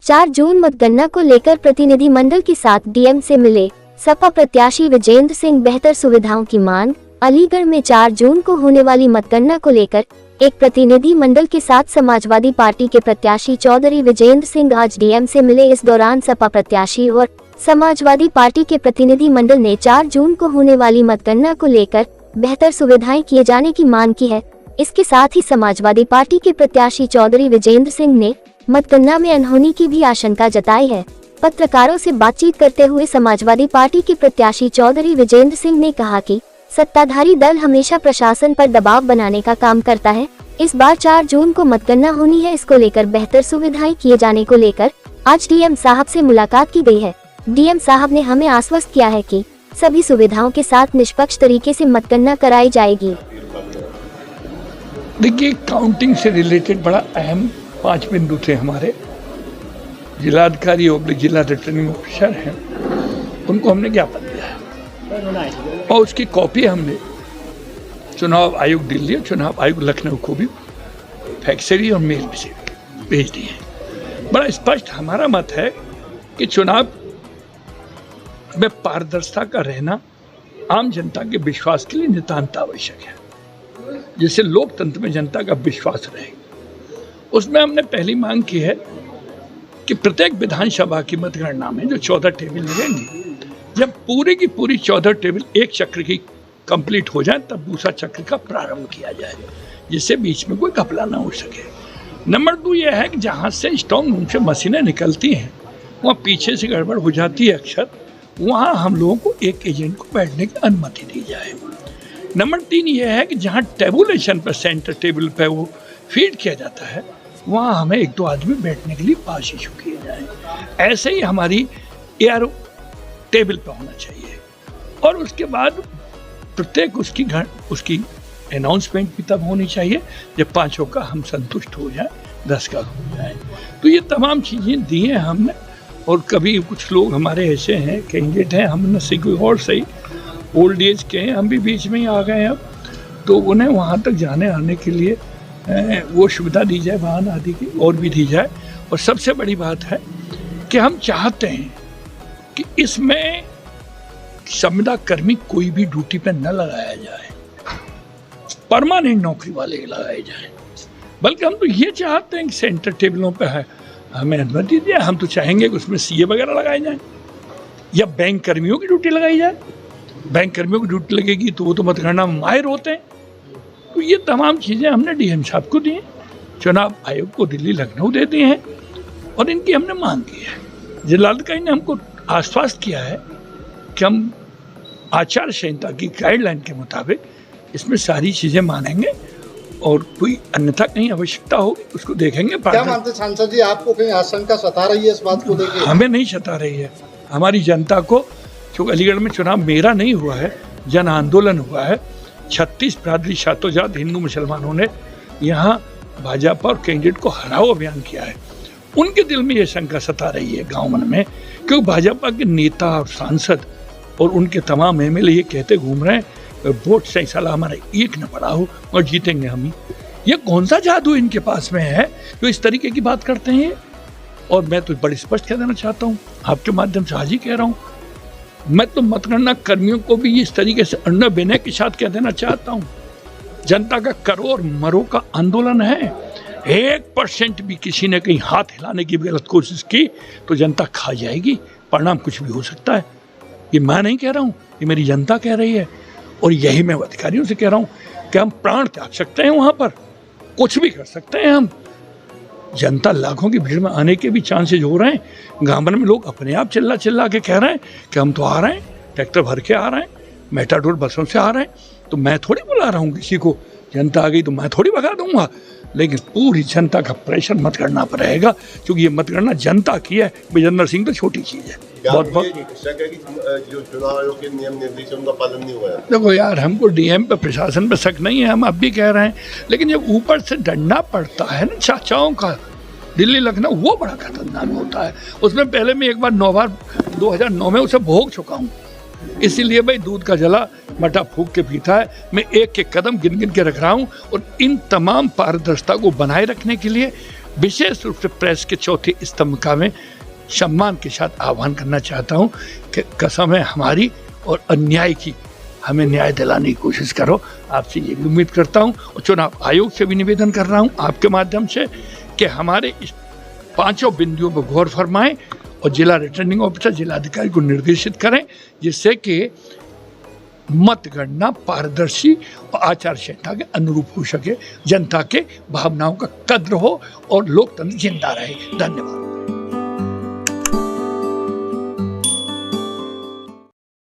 4 जून मतगणना को लेकर प्रतिनिधिमंडल के साथ डीएम से मिले सपा प्रत्याशी विजेंद्र सिंह। बेहतर सुविधाओं की मांग। अलीगढ़ में 4 जून को होने वाली मतगणना को लेकर एक प्रतिनिधि मंडल के साथ समाजवादी पार्टी के प्रत्याशी चौधरी विजेंद्र सिंह आज डीएम से मिले। इस दौरान सपा प्रत्याशी और समाजवादी पार्टी के प्रतिनिधि मंडल ने 4 जून को होने वाली मतगणना को लेकर बेहतर सुविधाएं किए जाने की मांग की है। इसके साथ ही समाजवादी पार्टी के प्रत्याशी चौधरी विजेंद्र सिंह ने मतगणना में अनहोनी की भी आशंका जताई है। पत्रकारों से बातचीत करते हुए समाजवादी पार्टी के प्रत्याशी चौधरी विजेंद्र सिंह ने कहा कि सत्ताधारी दल हमेशा प्रशासन पर दबाव बनाने का काम करता है। इस बार 4 जून को मतगणना होनी है, इसको लेकर बेहतर सुविधाएं किए जाने को लेकर आज डीएम साहब से मुलाकात की गई है। डीएम साहब ने हमें आश्वस्त किया है कि सभी सुविधाओं के साथ निष्पक्ष तरीके से मतगणना कराई जाएगी। देखिए, काउंटिंग से रिलेटेड बड़ा अहम 5 बिंदु थे हमारे। जिलाधिकारी और जिला रिटर्निंग ऑफिसर हैं, उनको हमने ज्ञापन दिया है और उसकी कॉपी हमने चुनाव आयोग दिल्ली और चुनाव आयोग लखनऊ को भी फैक्सरी और मेल से भेज दी है। बड़ा स्पष्ट हमारा मत है कि चुनाव में पारदर्शिता का रहना आम जनता के विश्वास के लिए नितांत आवश्यक है, जिससे लोकतंत्र में जनता का विश्वास रहे। उसमें हमने पहली मांग की है कि प्रत्येक विधानसभा की मतगणना में जो 14 टेबल लगेंगे, जब पूरी की पूरी 14 टेबल एक चक्र की कंप्लीट हो जाए तब दूसरा चक्र का प्रारंभ किया जाए, जिससे बीच में कोई घपला ना हो सके। नंबर 2 यह है कि जहाँ से स्ट्रॉन्ग रूम से मशीनें निकलती हैं वहाँ पीछे से गड़बड़ हो जाती है अक्सर, वहाँ हम लोगों को एक एजेंट को बैठने की अनुमति दी जाए। नंबर 3 यह है कि जहाँ टेबुलेशन पर सेंटर टेबल पर वो फीड किया जाता है वहाँ हमें 1-2 आदमी बैठने के लिए पास इशू किए जाए। ऐसे ही हमारी एयर टेबल पर होना चाहिए और उसके बाद प्रत्येक उसकी अनाउंसमेंट भी तब होनी चाहिए जब 5 का हम संतुष्ट हो जाए, 10 का हो जाए। तो ये तमाम चीज़ें दी हैं हमने। और कभी कुछ लोग हमारे ऐसे हैं, कैंडिडेट हैं, हमने से कोई और सही ओल्ड एज के हैं, हम भी बीच में ही आ गए अब, तो उन्हें वहाँ तक जाने आने के लिए वो सुविधा दी जाए, वाहन आदि की और भी दी जाए। और सबसे बड़ी बात है कि हम चाहते हैं कि इसमें संविदा कर्मी कोई भी ड्यूटी पे न लगाया जाए, परमानेंट नौकरी वाले लगाए जाए। बल्कि हम तो ये चाहते हैं कि सेंटर टेबलों पे है हमें अनुमति दिया। हम तो चाहेंगे कि उसमें सीए वगैरह लगाए जाएं या बैंक कर्मियों की ड्यूटी लगाई जाए। बैंक कर्मियों की ड्यूटी लगेगी तो वो तो मतगणना में माहिर होते हैं। तो ये तमाम चीज़ें हमने डीएम साहब को दी हैं, चुनाव आयोग को दिल्ली लखनऊ दे दी हैं और इनकी हमने मांग की है। जिलाधिकारी ने हमको आश्वस्त किया है कि हम आचार संहिता की गाइडलाइन के मुताबिक इसमें सारी चीज़ें मानेंगे और कोई अन्यथा कहीं आवश्यकता होगी उसको देखेंगे। क्या मानते सांसद जी, आपको कहीं आशंका सता रही है इस बात को लेकर? हमें नहीं सता रही है, हमारी जनता को। क्योंकि अलीगढ़ में चुनाव मेरा नहीं हुआ है, जन आंदोलन हुआ है। 36 बिरादरी शातोजात हिंदू मुसलमानों ने यहाँ भाजपा और कैंडिडेट को हराओ अभियान किया है। उनके दिल में ये शंका सता रही है गाँव मन में, क्योंकि भाजपा के नेता और सांसद और उनके तमाम एमएलए ये कहते घूम रहे हैं वोट सही साला हमारा एक न पड़ा हो और जीतेंगे हम ही। ये कौन सा जादू इनके पास में है जो इस तरीके की बात करते हैं? और मैं तो बड़ी स्पष्ट कह देना चाहता हूँ, आपके माध्यम से आज ही कह रहा हूँ, मैं तो मतगणना कर्मियों को भी इस तरीके से अन्य विनय के साथ कह देना चाहता हूँ, जनता का करो और मरो का आंदोलन है। 1% भी किसी ने कहीं हाथ हिलाने की गलत कोशिश की तो जनता खा जाएगी, परिणाम कुछ भी हो सकता है। ये मैं नहीं कह रहा हूँ, ये मेरी जनता कह रही है। और यही मैं अधिकारियों से कह रहा हूँ कि हम प्राण त्याग सकते हैं, वहाँ पर कुछ भी कर सकते हैं हम। जनता लाखों की भीड़ में आने के भी चांसेज हो रहे हैं। गाँव में लोग अपने आप चिल्ला के कह रहे हैं कि हम तो आ रहे हैं, ट्रैक्टर भर के आ रहे हैं, मेटाडोर बसों से आ रहे हैं। तो मैं थोड़ी बुला रहा हूँ किसी को, जनता आ गई तो मैं थोड़ी भगा दूंगा। लेकिन पूरी जनता का प्रेशर मतगणना पर रहेगा, क्योंकि ये मतगणना जनता की है। विजेंद्र सिंह तो छोटी चीज़ है। बहुत जो चुनाव आयोग के नियम निर्देशों का पालन नहीं हुआ है। देखो यार, हमको डीएम पे प्रशासन पे शक नहीं है, हम अब भी कह रहे हैं, लेकिन जब ऊपर से डंडा पड़ता है ना चाचाओं का, दिल्ली लखनऊ, वो बड़ा खतरनाक होता है। उसमें पहले मैं एक बार 2009 में उसे भोग चुका हूँ। इसीलिए भाई दूध का जला मटा फूक के पीता है। मैं एक एक कदम गिन गिन के रख रहा हूँ और इन तमाम पारदर्शिता को बनाए रखने के लिए विशेष रूप से प्रेस के चौथे स्तंभ का मैं सम्मान के साथ आह्वान करना चाहता हूं कि कसम है हमारी और अन्याय की, हमें न्याय दिलाने की कोशिश करो। आपसे ये भी उम्मीद करता हूं और चुनाव आयोग से भी निवेदन कर रहा हूं आपके माध्यम से कि हमारे इस 5 बिंदुओं पर गौर फरमाएं और जिला रिटर्निंग ऑफिसर, जिलाधिकारी को निर्देशित करें, जिससे कि मतगणना पारदर्शी और आचार संहिता के अनुरूप हो सके, जनता के भावनाओं का कद्र हो और लोकतंत्र जिंदा रहे। धन्यवाद।